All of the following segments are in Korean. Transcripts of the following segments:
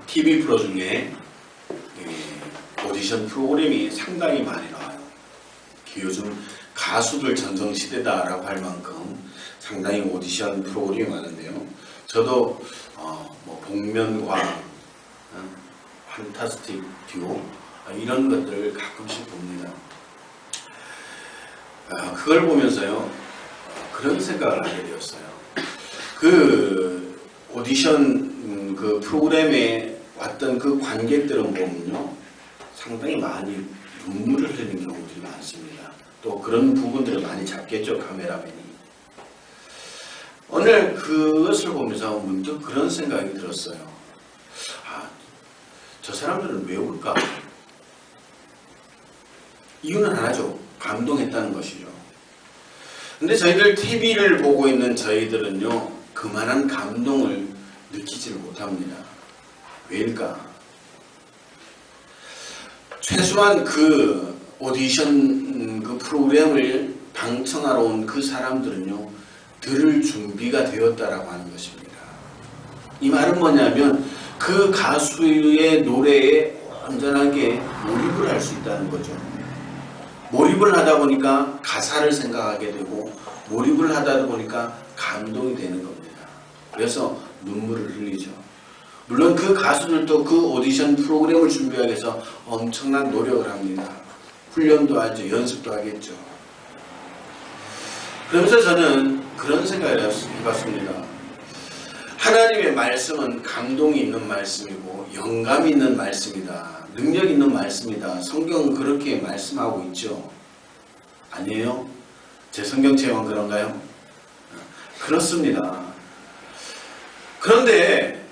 TV 프로 중에 오디션 프로그램이 상당히 많이 나와요. 요즘 가수들 전성시대다라고 할 만큼 상당히 오디션 프로그램이 많은데요. 저도 뭐 복면가왕, 판타스틱 듀오 이런 것들을 가끔씩 봅니다. 그걸 보면서요 그런 생각을 하게 되었어요. 그 오디션 그 프로그램에 왔던 그 관객들은 보면요 상당히 많이 눈물을 흘리는 경우들이 많습니다. 또 그런 부분들을 많이 잡겠죠, 카메라맨이. 오늘 그것을 보면서 문득 그런 생각이 들었어요. 저 사람들은 왜 울까? 이유는 하나죠. 감동했다는 것이죠. 근데 저희들 TV를 보고 있는 저희들은요 그만한 감동을 느끼지를 못합니다. 왜일까? 최소한 그 오디션 그 프로그램을 방청하러 온 그 사람들은요 들을 준비가 되었다라고 하는 것입니다. 이 말은 뭐냐면 그 가수의 노래에 온전하게 몰입을 할 수 있다는 거죠. 몰입을 하다 보니까 가사를 생각하게 되고 몰입을 하다 보니까 감동이 되는 겁니다. 그래서 눈물을 흘리죠. 물론 그 가수들도 그 오디션 프로그램을 준비하기 위해서 엄청난 노력을 합니다. 훈련도 하죠. 연습도 하겠죠. 그러면서 저는 그런 생각을 해봤습니다. 하나님의 말씀은 감동이 있는 말씀이고 영감이 있는 말씀이다. 능력 있는 말씀이다. 성경은 그렇게 말씀하고 있죠. 아니에요? 제 성경책만 그런가요? 그렇습니다. 그런데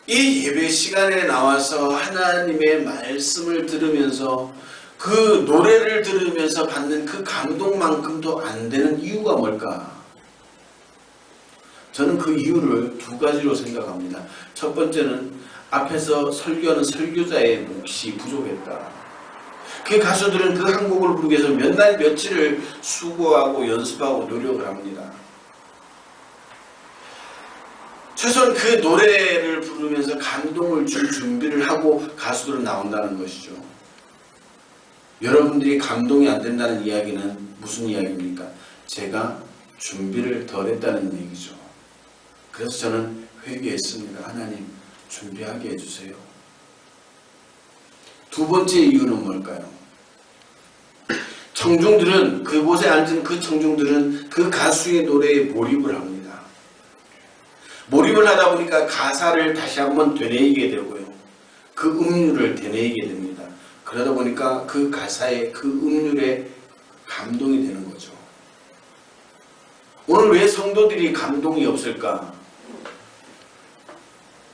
이 예배 시간에 나와서 하나님의 말씀을 들으면서 그 노래를 들으면서 받는 그 감동만큼도 안 되는 이유가 뭘까? 저는 그 이유를 두 가지로 생각합니다. 첫 번째는 앞에서 설교하는 설교자의 몫이 부족했다. 그 가수들은 그 한 곡을 부르기 위해서 몇 날 며칠을 수고하고 연습하고 노력을 합니다. 최소한 그 노래를 부르면서 감동을 줄 준비를 하고 가수들은 나온다는 것이죠. 여러분들이 감동이 안 된다는 이야기는 무슨 이야기입니까? 제가 준비를 덜 했다는 얘기죠. 그래서 저는 회개했습니다. 하나님 준비하게 해주세요. 두 번째 이유는 뭘까요? 청중들은 그곳에 앉은 그 청중들은 그 가수의 노래에 몰입을 합니다. 몰입을 하다 보니까 가사를 다시 한번 되뇌이게 되고요. 그 음률을 되뇌이게 됩니다. 그러다 보니까 그 가사에 그 음률에 감동이 되는 거죠. 오늘 왜 성도들이 감동이 없을까?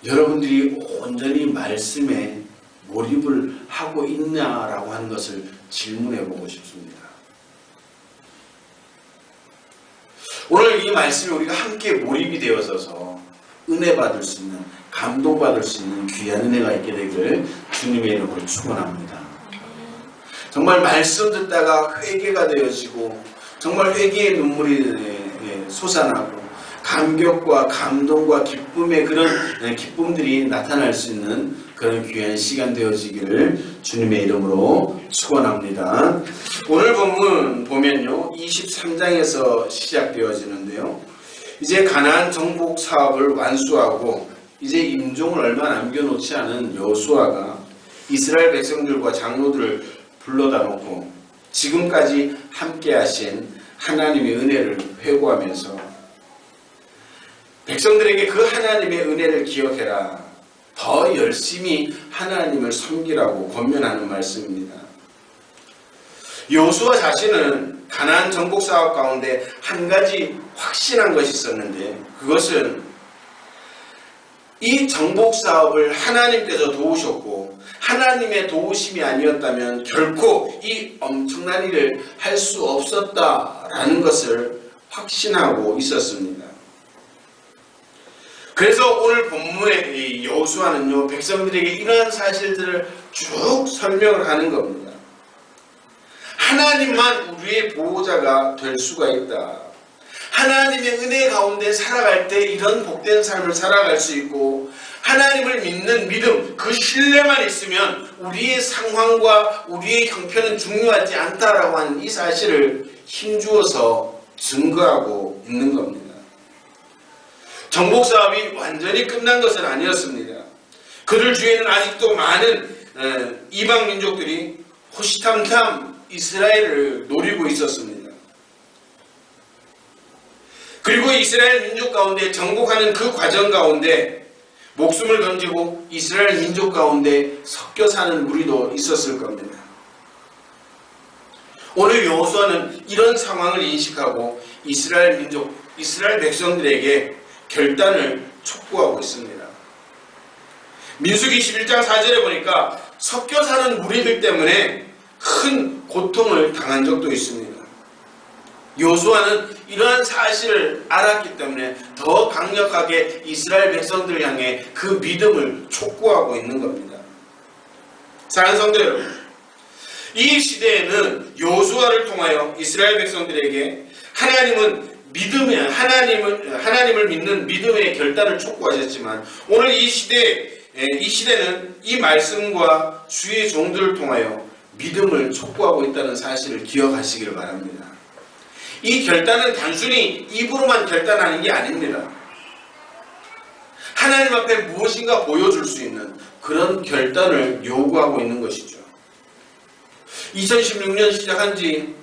여러분들이 온전히 말씀에 몰입을 하고 있냐라고 하는 것을 질문해 보고 싶습니다. 오늘 이 말씀에 우리가 함께 몰입이 되어서 은혜 받을 수 있는, 감동 받을 수 있는 귀한 은혜가 있게 되기를 주님의 이름으로 축원합니다. 정말 말씀 듣다가 회개가 되어지고 정말 회개의 눈물이 솟아나고 감격과 감동과 기쁨의 그런 기쁨들이 나타날 수 있는 그런 귀한 시간 되어지기를 주님의 이름으로 축원합니다. 오늘 본문 보면요 23장에서 시작되어지는데요. 이제 가나안 정복 사업을 완수하고 이제 임종을 얼마 남겨놓지 않은 여호수아가 이스라엘 백성들과 장로들을 불러다 놓고 지금까지 함께 하신 하나님의 은혜를 회고하면서 백성들에게 그 하나님의 은혜를 기억해라. 더 열심히 하나님을 섬기라고 권면하는 말씀입니다. 여호수아 자신은 가나안 정복 사업 가운데 한 가지 확신한 것이 있었는데 그것은 이 정복 사업을 하나님께서 도우셨고 하나님의 도우심이 아니었다면 결코 이 엄청난 일을 할 수 없었다라는 것을 확신하고 있었습니다. 그래서 오늘 본문의 여호수아는요 백성들에게 이러한 사실들을 쭉 설명을 하는 겁니다. 하나님만 우리의 보호자가 될 수가 있다. 하나님의 은혜 가운데 살아갈 때 이런 복된 삶을 살아갈 수 있고 하나님을 하나님을 믿는 믿음, 그 신뢰만 있으면 우리의 상황과 우리의 형편은 중요하지 않다라고 하는 이 사실을 힘주어서 증거하고 있는 겁니다. 정복 사업이 완전히 끝난 것은 아니었습니다. 그들 주위에는 아직도 많은 이방 민족들이 호시탐탐 이스라엘을 노리고 있었습니다. 그리고 이스라엘 민족 가운데 정복하는 그 과정 가운데 목숨을 던지고 이스라엘 민족 가운데 섞여 사는 무리도 있었을 겁니다. 오늘 여호수아는 이런 상황을 인식하고 이스라엘 민족, 이스라엘 백성들에게 결단을 촉구하고 있습니다. 민수기 11장 4절에 보니까 섞여 사는 무리들 때문에 큰 고통을 당한 적도 있습니다. 여호수아는 이러한 사실을 알았기 때문에 더 강력하게 이스라엘 백성들을 향해 그 믿음을 촉구하고 있는 겁니다. 사랑하는 성도 여러분, 이 시대에는 여호수아를 통하여 이스라엘 백성들에게 하나님을 믿는 믿음의 결단을 촉구하셨지만 오늘 이 시대는 이 말씀과 주의 종들을 통하여 믿음을 촉구하고 있다는 사실을 기억하시기를 바랍니다. 이 결단은 단순히 입으로만 결단하는 게 아닙니다. 하나님 앞에 무엇인가 보여줄 수 있는 그런 결단을 요구하고 있는 것이죠. 2016년 시작한 지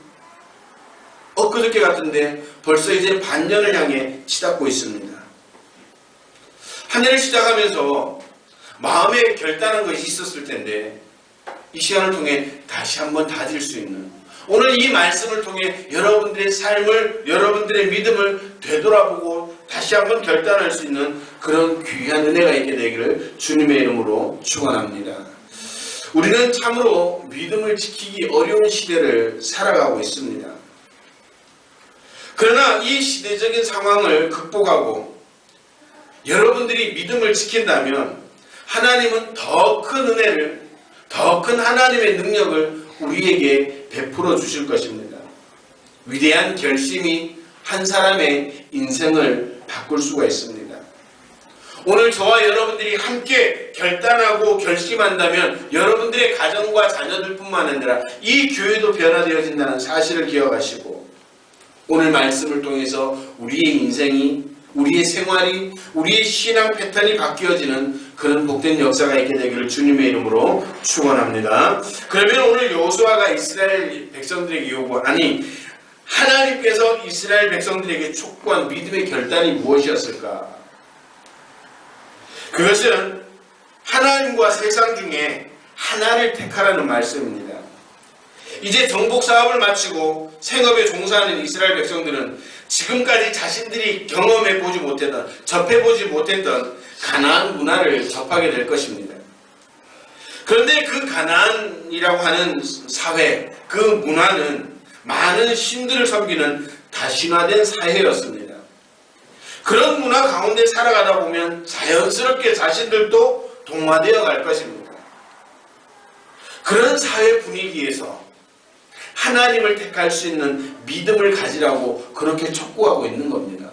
엊그저께 같은데 벌써 이제 반년을 향해 치닫고 있습니다. 한 해를 시작하면서 마음에 결단한 것이 있었을 텐데 이 시간을 통해 다시 한번 다질 수 있는, 오늘 이 말씀을 통해 여러분들의 삶을, 여러분들의 믿음을 되돌아보고 다시 한번 결단할 수 있는 그런 귀한 은혜가 있게 되기를 주님의 이름으로 축원합니다. 우리는 참으로 믿음을 지키기 어려운 시대를 살아가고 있습니다. 그러나 이 시대적인 상황을 극복하고 여러분들이 믿음을 지킨다면 하나님은 더 큰 은혜를, 더 큰 하나님의 능력을 우리에게 베풀어 주실 것입니다. 위대한 결심이 한 사람의 인생을 바꿀 수가 있습니다. 오늘 저와 여러분들이 함께 결단하고 결심한다면 여러분들의 가정과 자녀들뿐만 아니라 이 교회도 변화되어진다는 사실을 기억하시고 오늘 말씀을 통해서 우리의 인생이, 우리의 생활이, 우리의 신앙 패턴이 바뀌어지는 그런 복된 역사가 있게 되기를 주님의 이름으로 축원합니다. 그러면 오늘 여호수아가 이스라엘 백성들에게 하나님께서 이스라엘 백성들에게 촉구한 믿음의 결단이 무엇이었을까? 그것은 하나님과 세상 중에 하나를 택하라는 말씀입니다. 이제 정복 사업을 마치고 생업에 종사하는 이스라엘 백성들은 지금까지 자신들이 경험해보지 못했던, 접해보지 못했던 가나안 문화를 접하게 될 것입니다. 그런데 그 가나안이라고 하는 사회, 그 문화는 많은 신들을 섬기는 다신화된 사회였습니다. 그런 문화 가운데 살아가다 보면 자연스럽게 자신들도 동화되어 갈 것입니다. 그런 사회 분위기에서 하나님을 택할 수 있는 믿음을 가지라고 그렇게 촉구하고 있는 겁니다.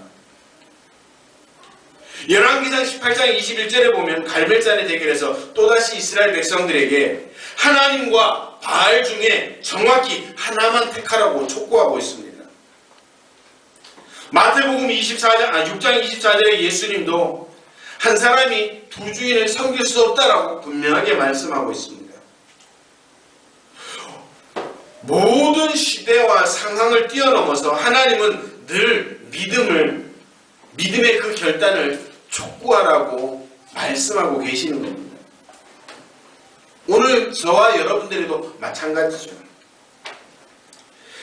열왕기상 18장 21절에 보면 갈멜산의 대결에서 또다시 이스라엘 백성들에게 하나님과 바알 중에 정확히 하나만 택하라고 촉구하고 있습니다. 마태복음 6장 24절에 예수님도 한 사람이 두 주인을 섬길 수 없다라고 분명하게 말씀하고 있습니다. 모든 시대와 상황을 뛰어넘어서 하나님은 늘 믿음의 그 결단을 촉구하라고 말씀하고 계시는 겁니다. 오늘 저와 여러분들에도 마찬가지죠.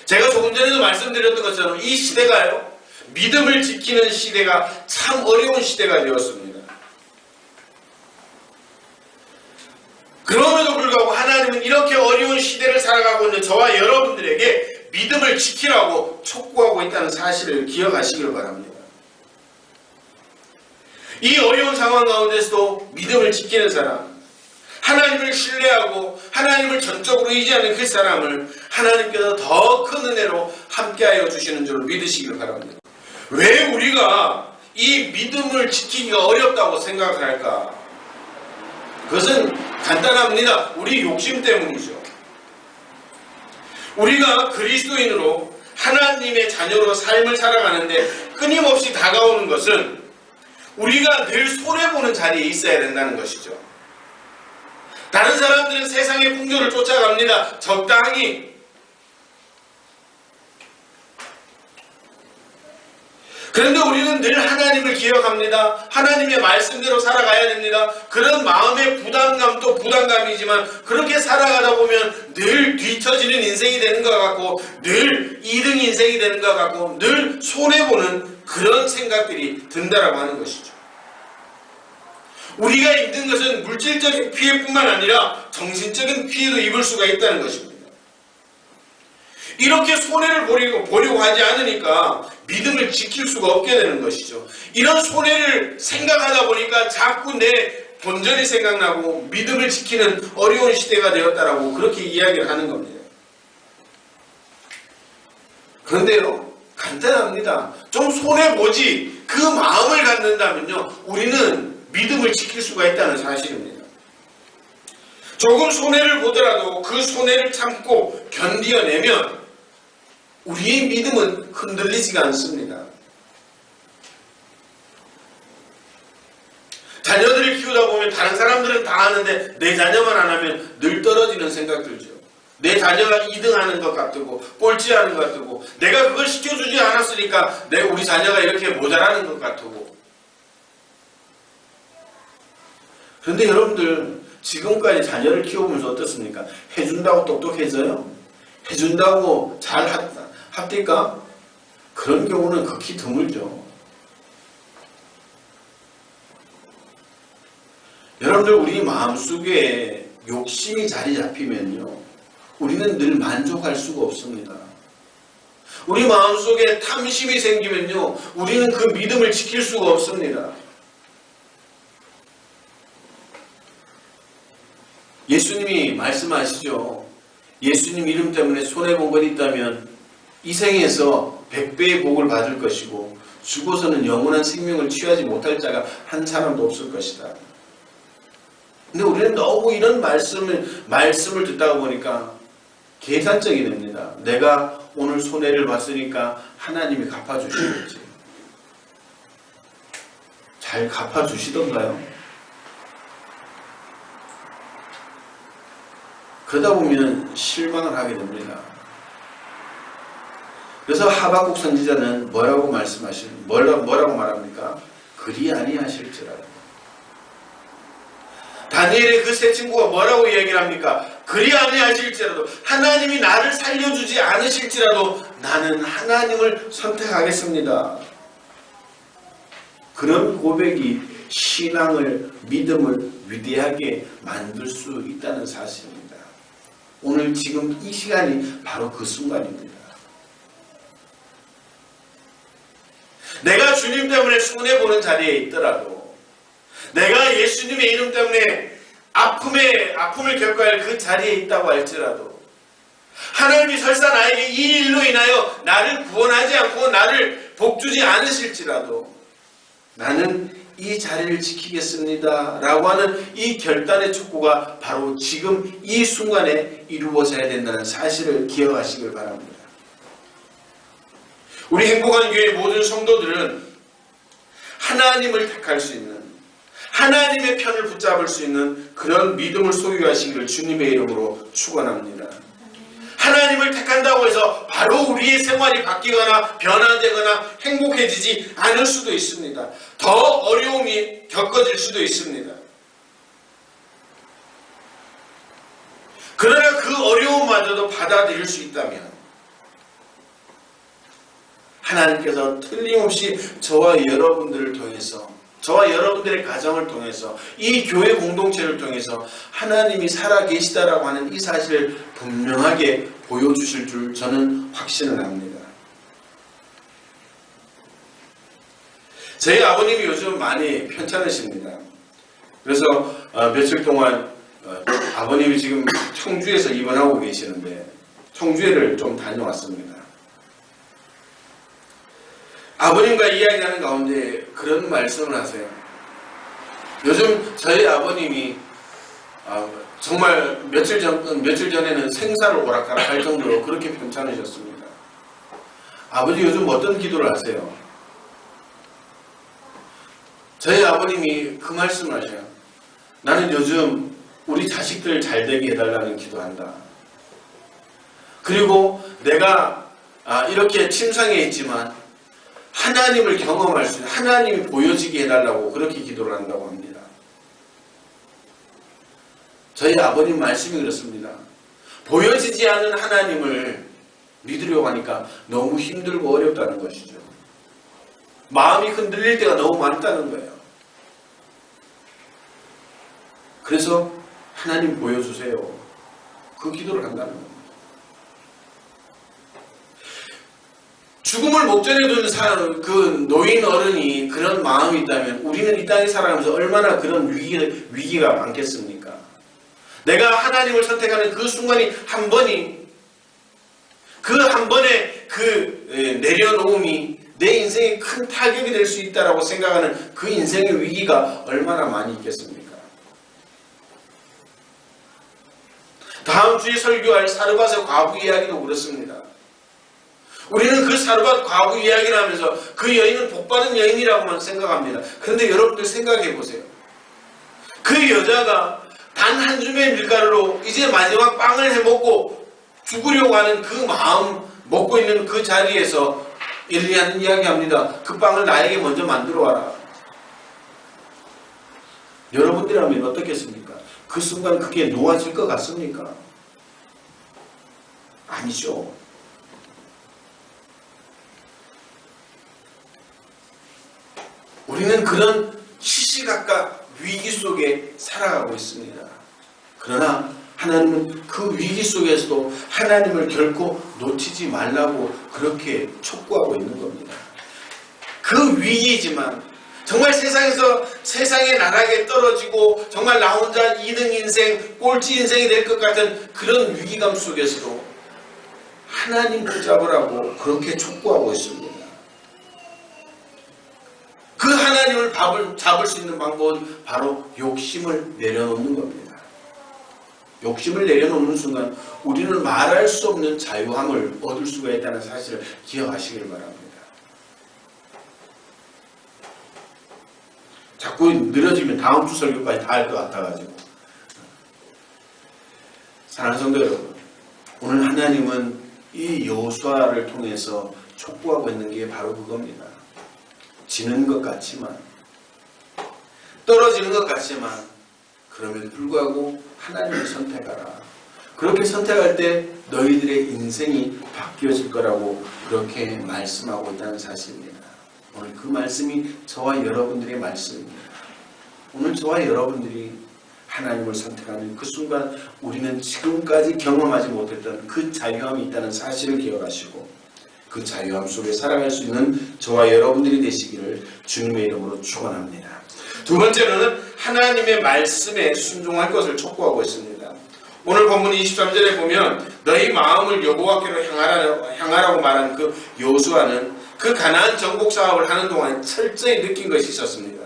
제가 조금 전에도 말씀드렸던 것처럼 이 시대가요, 믿음을 지키는 시대가 참 어려운 시대가 되었습니다. 그럼에도 불구하고 하나님은 이렇게 어려운 시대를 살아가고 있는 저와 여러분들에게 믿음을 지키라고 촉구하고 있다는 사실을 기억하시길 바랍니다. 이 어려운 상황 가운데서도 믿음을 지키는 사람, 하나님을 신뢰하고 하나님을 전적으로 의지하는 그 사람을 하나님께서 더 큰 은혜로 함께하여 주시는 줄 믿으시길 바랍니다. 왜 우리가 이 믿음을 지키기가 어렵다고 생각을 할까? 간단합니다. 우리 욕심 때문이죠. 우리가 그리스도인으로 하나님의 자녀로 삶을 살아가는데 끊임없이 다가오는 것은 우리가 늘 손해보는 자리에 있어야 된다는 것이죠. 다른 사람들은 세상의 풍조를 쫓아갑니다. 적당히. 그런데 우리는 늘 하나님을 기억합니다. 하나님의 말씀대로 살아가야 됩니다. 그런 마음의 부담감도 부담감이지만 그렇게 살아가다 보면 늘 뒤처지는 인생이 되는 것 같고 늘 2등 인생이 되는 것 같고 늘 손해보는 그런 생각들이 든다라고 하는 것이죠. 우리가 힘든 것은 물질적인 피해뿐만 아니라 정신적인 피해도 입을 수가 있다는 것입니다. 이렇게 손해를 보려고 하지 않으니까 믿음을 지킬 수가 없게 되는 것이죠. 이런 손해를 생각하다 보니까 자꾸 내 본전이 생각나고 믿음을 지키는 어려운 시대가 되었다라고 그렇게 이야기를 하는 겁니다. 그런데요, 간단합니다. 좀 손해보지 그 마음을 갖는다면요, 우리는 믿음을 지킬 수가 있다는 사실입니다. 조금 손해를 보더라도 그 손해를 참고 견디어내면 우리의 믿음은 흔들리지가 않습니다. 자녀들을 키우다 보면 다른 사람들은 다 하는데 내 자녀만 안 하면 늘 떨어지는 생각 들죠. 내 자녀가 2등하는 것 같고 꼴찌하는 것 같고 내가 그걸 시켜주지 않았으니까 우리 자녀가 이렇게 모자라는 것 같고. 그런데 여러분들 지금까지 자녀를 키워보면서 어떻습니까? 해준다고 똑똑해져요? 해준다고 잘 합니까? 그런 경우는 극히 드물죠. 여러분들 우리 마음속에 욕심이 자리 잡히면요, 우리는 늘 만족할 수가 없습니다. 우리 마음속에 탐심이 생기면요, 우리는 그 믿음을 지킬 수가 없습니다. 예수님이 말씀하시죠. 예수님 이름 때문에 손해본 것 있다면 이 생에서 100배의 복을 받을 것이고 죽어서는 영원한 생명을 취하지 못할 자가 한 사람도 없을 것이다. 근데 우리는 너무 이런 말씀을 듣다가 보니까 계산적이 됩니다. 내가 오늘 손해를 봤으니까 하나님이 갚아주시겠지. 잘 갚아주시던가요? 그러다 보면 실망을 하게 됩니다. 그래서 하박국 선지자는 뭐라고 말합니까? 그리 아니하실지라도. 다니엘의 그 세 친구가 뭐라고 이야기를 합니까? 그리 아니하실지라도, 하나님이 나를 살려주지 않으실지라도 나는 하나님을 선택하겠습니다. 그런 고백이 신앙을, 믿음을 위대하게 만들 수 있다는 사실입니다. 오늘 지금 이 시간이 바로 그 순간입니다. 내가 주님 때문에 손해보는 자리에 있더라도, 내가 예수님의 이름 때문에 아픔을 겪어야 할 그 자리에 있다고 할지라도, 하나님이 설사 나에게 이 일로 인하여 나를 구원하지 않고 나를 복주지 않으실지라도 나는 이 자리를 지키겠습니다 라고 하는 이 결단의 촉구가 바로 지금 이 순간에 이루어져야 된다는 사실을 기억하시길 바랍니다. 우리 행복한 교회 모든 성도들은 하나님을 택할 수 있는, 하나님의 편을 붙잡을 수 있는 그런 믿음을 소유하시기를 주님의 이름으로 축원합니다. 하나님을 택한다고 해서 바로 우리의 생활이 바뀌거나 변화되거나 행복해지지 않을 수도 있습니다. 더 어려움이 겪어질 수도 있습니다. 그러나 그 어려움마저도 받아들일 수 있다면 하나님께서 틀림없이 저와 여러분들을 통해서, 저와 여러분들의 가정을 통해서, 이 교회 공동체를 통해서 하나님이 살아계시다라고 하는 이 사실을 분명하게 보여주실 줄 저는 확신을 합니다. 저희 아버님이 요즘 많이 편찮으십니다. 그래서 며칠 동안 아버님이 지금 청주에서 입원하고 계시는데 청주회를 좀 다녀왔습니다. 아버님과 이야기하는 가운데 그런 말씀을 하세요. 요즘 저희 아버님이 정말 며칠 전에는 생사를 오락가락할 정도로 그렇게 편찮으셨습니다. 아버지 요즘 어떤 기도를 하세요? 저희 아버님이 그 말씀을 하셔요. 나는 요즘 우리 자식들 잘 되게 해달라는 기도한다. 그리고 내가 이렇게 침상에 있지만 하나님을 경험할 수 있는, 하나님이 보여지게 해달라고 그렇게 기도를 한다고 합니다. 저희 아버님 말씀이 그렇습니다. 보여지지 않는 하나님을 믿으려고 하니까 너무 힘들고 어렵다는 것이죠. 마음이 흔들릴 때가 너무 많다는 거예요. 그래서 하나님 보여주세요. 그 기도를 한다는 겁니다. 죽음을 목전에 둔 그 노인 어른이 그런 마음이 있다면 우리는 이 땅에 살아가면서 얼마나 그런 위기가 많겠습니까? 내가 하나님을 선택하는 그 순간이 한 번이, 그 한 번의 그 내려놓음이 내 인생에 큰 타격이 될 수 있다라고 생각하는 그 인생의 위기가 얼마나 많이 있겠습니까? 다음 주에 설교할 사르밧의 과부 이야기도 그렇습니다. 우리는 그 사르밧 과부 이야기를 하면서 그 여인은 복받은 여인이라고만 생각합니다. 그런데 여러분들 생각해 보세요. 그 여자가 단 한 줌의 밀가루로 이제 마지막 빵을 해먹고 죽으려고 하는 그 마음, 먹고 있는 그 자리에서 엘리야는 이야기합니다. 그 빵을 나에게 먼저 만들어 와라. 여러분들이라면 어떻겠습니까? 그 순간 그게 놓아질 것 같습니까? 아니죠. 우리는 그런 시시각각 위기 속에 살아가고 있습니다. 그러나 하나님은 그 위기 속에서도 하나님을 결코 놓치지 말라고 그렇게 촉구하고 있는 겁니다. 그 위기이지만 정말 세상의 나락에 떨어지고 정말 나 혼자 2등 인생, 꼴찌 인생이 될 것 같은 그런 위기감 속에서도 하나님 붙잡으라고 그렇게 촉구하고 있습니다. 그 하나님을 잡을 수 있는 방법은 바로 욕심을 내려놓는 겁니다. 욕심을 내려놓는 순간 우리는 말할 수 없는 자유함을 얻을 수가 있다는 사실을 기억하시길 바랍니다. 자꾸 늘어지면 다음 주 설교까지 다 할 것 같아가지고. 사랑하는 성도 여러분, 오늘 하나님은 이 여호수아를 통해서 촉구하고 있는 게 바로 그겁니다. 지는 것 같지만, 떨어지는 것 같지만, 그럼에도 불구하고 하나님을 선택하라. 그렇게 선택할 때 너희들의 인생이 바뀌어질 거라고 그렇게 말씀하고 있다는 사실입니다. 오늘 그 말씀이 저와 여러분들의 말씀입니다. 오늘 저와 여러분들이 하나님을 선택하는 그 순간 우리는 지금까지 경험하지 못했던 그 자유함이 있다는 사실을 기억하시고 그 자유함 속에 살아갈 수 있는 저와 여러분들이 되시기를 주님의 이름으로 축원합니다. 두 번째로는 하나님의 말씀에 순종할 것을 촉구하고 있습니다. 오늘 본문 23절에 보면 너희 마음을 여호와께로 향하라고 말한 그 여호수아는 그 가나안 정복 사업을 하는 동안 철저히 느낀 것이 있었습니다.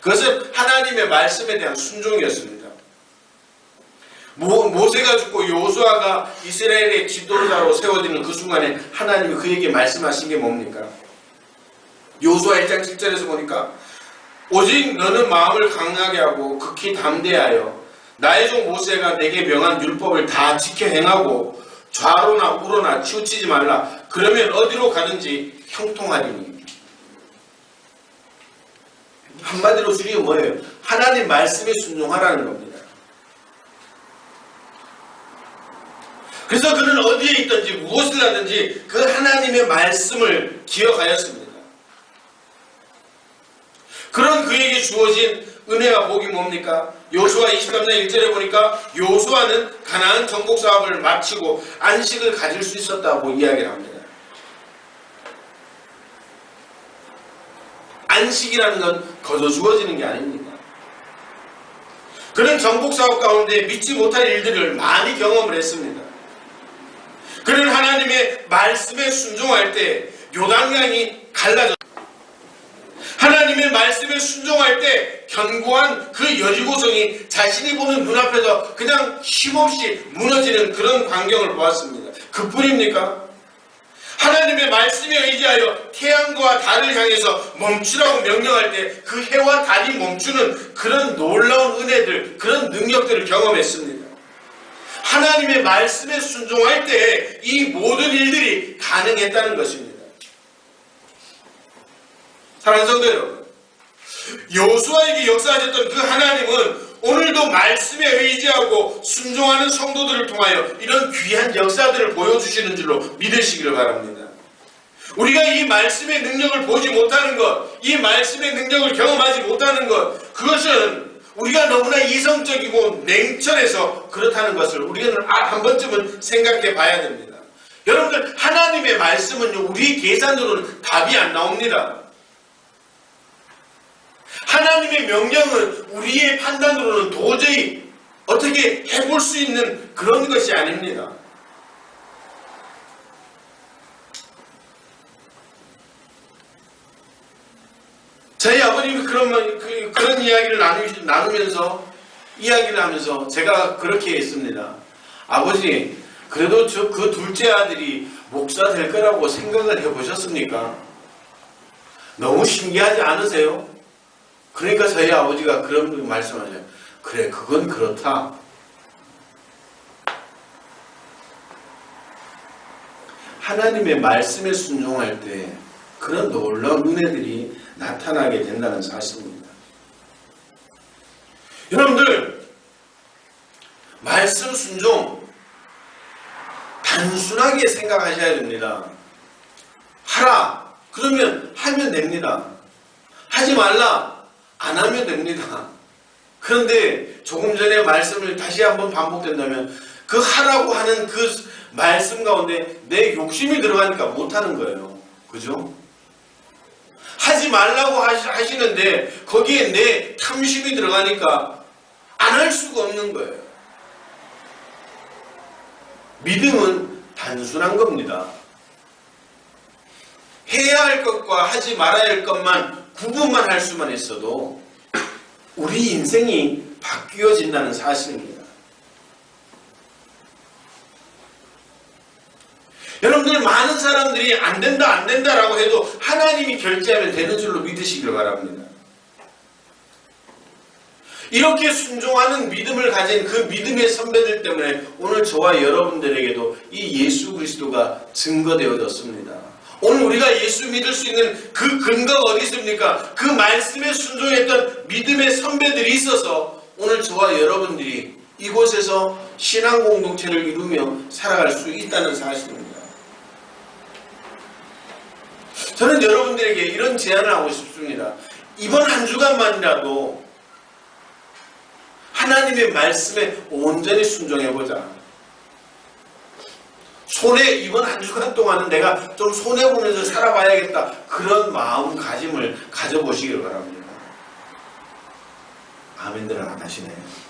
그것은 하나님의 말씀에 대한 순종이었습니다. 모세가 죽고 여호수아가 이스라엘의 지도자로 세워지는 그 순간에 하나님이 그에게 말씀하신 게 뭡니까? 여호수아 1장 7절에서 보니까 오직 너는 마음을 강하게 하고 극히 담대하여 나의 종 모세가 내게 명한 율법을 다 지켜 행하고 좌로나 우로나 치우치지 말라. 그러면 어디로 가든지 형통하리니. 한마디로 주님은 뭐예요? 하나님 말씀에 순종하라는 겁니다. 그래서 그는 어디에 있든지 무엇을 하든지 그 하나님의 말씀을 기억하였습니다. 그런 그에게 주어진 은혜와 복이 뭡니까? 여호수아 23장 1절에 보니까 여호수아는 가나안 정복 사업을 마치고 안식을 가질 수 있었다고 이야기를 합니다. 안식이라는 건 거저 주어지는 게 아닙니다. 그는 정복 사업 가운데 믿지 못할 일들을 많이 경험을 했습니다. 그는 하나님의 말씀에 순종할 때 요단강이 갈라졌습니다. 하나님의 말씀에 순종할 때 견고한 그 여리고성이 자신이 보는 눈앞에서 그냥 힘없이 무너지는 그런 광경을 보았습니다. 그뿐입니까? 하나님의 말씀에 의지하여 태양과 달을 향해서 멈추라고 명령할 때 그 해와 달이 멈추는 그런 놀라운 은혜들, 그런 능력들을 경험했습니다. 하나님의 말씀에 순종할 때 이 모든 일들이 가능했다는 것입니다. 사랑하는 성도 여러분, 여호수아에게 역사하셨던 그 하나님은 오늘도 말씀에 의지하고 순종하는 성도들을 통하여 이런 귀한 역사들을 보여주시는 줄로 믿으시기를 바랍니다. 우리가 이 말씀의 능력을 보지 못하는 것, 이 말씀의 능력을 경험하지 못하는 것, 그것은 우리가 너무나 이성적이고 냉철해서 그렇다는 것을 우리는 한 번쯤은 생각해 봐야 됩니다. 여러분들, 하나님의 말씀은요, 우리 계산으로는 답이 안 나옵니다. 하나님의 명령은 우리의 판단으로는 도저히 어떻게 해볼 수 있는 그런 것이 아닙니다. 저희 아버님이 그런 이야기를 나누면서 이야기를 하면서 제가 그렇게 했습니다. 아버지, 그래도 그 둘째 아들이 목사 될 거라고 생각을 해보셨습니까? 너무 신기하지 않으세요? 그러니까 저희 아버지가 그런 말씀하세요. 그래, 그건 그렇다. 하나님의 말씀에 순종할 때 그런 놀라운 은혜들이 나타나게 된다는 사실입니다. 여러분들, 말씀 순종 단순하게 생각하셔야 됩니다. 하라, 그러면 하면 됩니다. 하지 말라, 안 하면 됩니다. 그런데 조금 전에 말씀을 다시 한번 반복된다면 그 하라고 하는 그 말씀 가운데 내 욕심이 들어가니까 못하는 거예요. 그죠? 하지 말라고 하시는데 거기에 내 탐심이 들어가니까 안 할 수가 없는 거예요. 믿음은 단순한 겁니다. 해야 할 것과 하지 말아야 할 것만 구분만 할 수만 있어도 우리 인생이 바뀌어진다는 사실입니다. 여러분들, 많은 사람들이 안 된다라고 해도 하나님이 결제하면 되는 줄로 믿으시길 바랍니다. 이렇게 순종하는 믿음을 가진 그 믿음의 선배들 때문에 오늘 저와 여러분들에게도 이 예수 그리스도가 증거되어졌습니다. 오늘 우리가 예수 믿을 수 있는 그 근거가 어디 있습니까? 그 말씀에 순종했던 믿음의 선배들이 있어서 오늘 저와 여러분들이 이곳에서 신앙 공동체를 이루며 살아갈 수 있다는 사실입니다. 저는 여러분들에게 이런 제안을 하고 싶습니다. 이번 한 주간만이라도 하나님의 말씀에 온전히 순종해보자. 이번 한 주간 동안은 내가 좀 손해보면서 살아봐야겠다. 그런 마음가짐을 가져보시길 바랍니다. 아멘들 안 하시네요.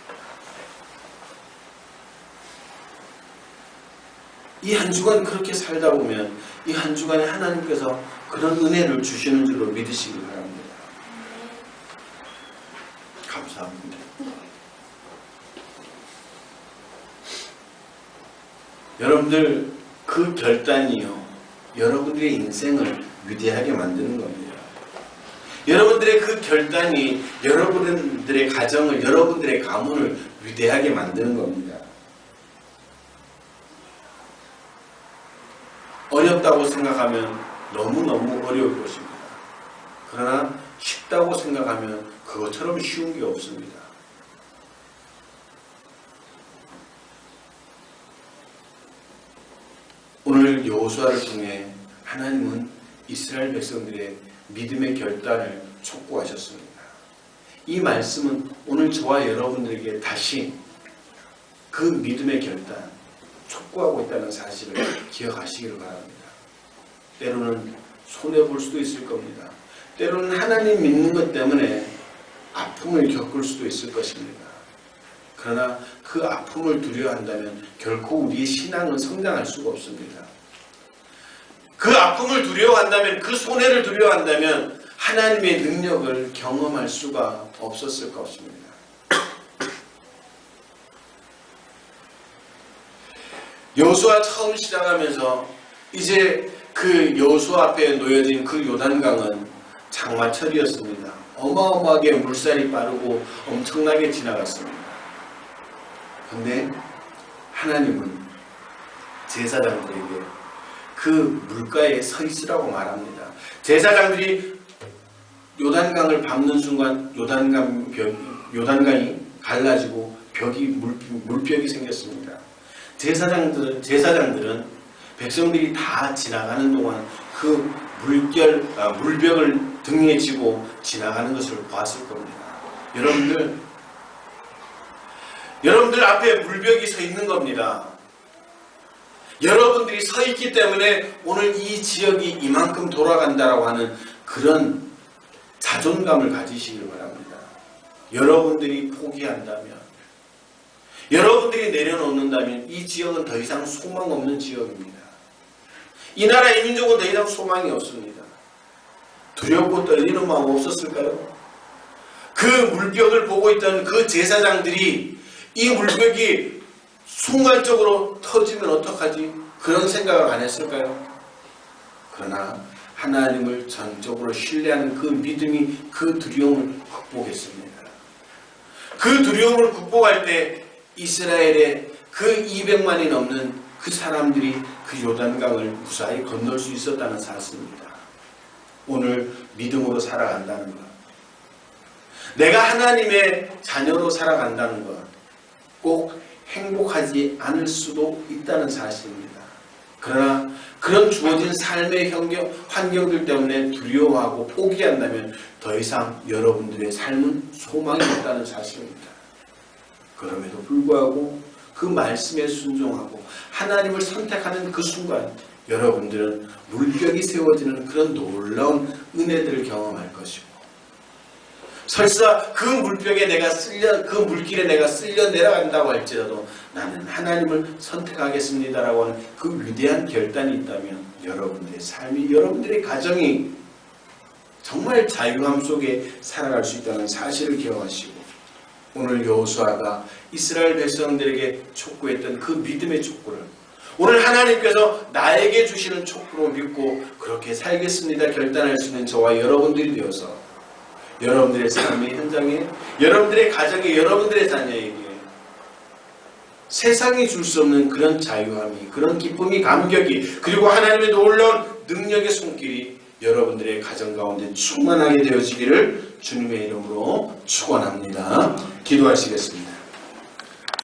이 한 주간 그렇게 살다 보면 이 한 주간에 하나님께서 그런 은혜를 주시는 줄로 믿으시기 바랍니다. 감사합니다. 여러분들, 그 결단이요, 여러분들의 인생을 위대하게 만드는 겁니다. 여러분들의 그 결단이 여러분들의 가정을, 여러분들의 가문을 위대하게 만드는 겁니다. 어렵다고 생각하면 너무너무 어려울 것입니다. 그러나 쉽다고 생각하면 그것처럼 쉬운 게 없습니다. 오늘 여호수아를 통해 하나님은 이스라엘 백성들의 믿음의 결단을 촉구하셨습니다. 이 말씀은 오늘 저와 여러분들에게 다시 그 믿음의 결단, 촉구하고 있다는 사실을 기억하시기를 바랍니다. 때로는 손해볼 수도 있을 겁니다. 때로는 하나님 믿는 것 때문에 아픔을 겪을 수도 있을 것입니다. 그러나 그 아픔을 두려워한다면 결코 우리의 신앙은 성장할 수가 없습니다. 그 아픔을 두려워한다면, 그 손해를 두려워한다면 하나님의 능력을 경험할 수가 없었을 것입니다. 여호수아 처음 시작하면서 이제 그 여호수아 앞에 놓여진 그 요단강은 장마철이었습니다. 어마어마하게 물살이 빠르고 엄청나게 지나갔습니다. 그런데 하나님은 제사장들에게 그 물가에 서 있으라고 말합니다. 제사장들이 요단강을 밟는 순간 요단강이 갈라지고 물벽이 생겼습니다. 제사장들은 백성들이 다 지나가는 동안 그 물벽을 등에 지고 지나가는 것을 보았을 겁니다. 여러분들 앞에 물벽이 서 있는 겁니다. 여러분들이 서 있기 때문에 오늘 이 지역이 이만큼 돌아간다라고 하는 그런 자존감을 가지시길 바랍니다. 여러분들이 포기한다면, 여러분들이 내려놓는다면 이 지역은 더 이상 소망 없는 지역입니다. 이 나라 이 민족은 더 이상 소망이 없습니다. 두렵고 떨리는 마음 없었을까요? 그 물벽을 보고 있던 그 제사장들이 이 물벽이 순간적으로 터지면 어떡하지? 그런 생각을 안 했을까요? 그러나 하나님을 전적으로 신뢰하는 그 믿음이 그 두려움을 극복했습니다. 그 두려움을 극복할 때 이스라엘의 그 200만이 넘는 그 사람들이 그 요단강을 무사히 건널 수 있었다는 사실입니다. 오늘 믿음으로 살아간다는 것, 내가 하나님의 자녀로 살아간다는 것, 꼭 행복하지 않을 수도 있다는 사실입니다. 그러나 그런 주어진 삶의 환경들 때문에 두려워하고 포기한다면 더 이상 여러분들의 삶은 소망이 없다는 사실입니다. 그럼에도 불구하고 그 말씀에 순종하고 하나님을 선택하는 그 순간 여러분들은 물벽이 세워지는 그런 놀라운 은혜들을 경험할 것이고, 설사 그 물벽에 그 물길에 내가 쓸려 내려간다고 할지라도 나는 하나님을 선택하겠습니다라고 하는 그 위대한 결단이 있다면 여러분들의 삶이, 여러분들의 가정이 정말 자유함 속에 살아갈 수 있다는 사실을 기억하시고, 오늘 여호수아가 이스라엘 백성들에게 촉구했던 그 믿음의 촉구를 오늘 하나님께서 나에게 주시는 촉구로 믿고 그렇게 살겠습니다 결단할 수 있는 저와 여러분들이 되어서 여러분들의 삶의 현장에, 여러분들의 가정에, 여러분들의 자녀에게 세상이 줄 수 없는 그런 자유함이, 그런 기쁨이, 감격이, 그리고 하나님의 놀라운 능력의 손길이 여러분들의 가정 가운데 충만하게 되어지기를 주님의 이름으로 축원합니다. 기도하시겠습니다.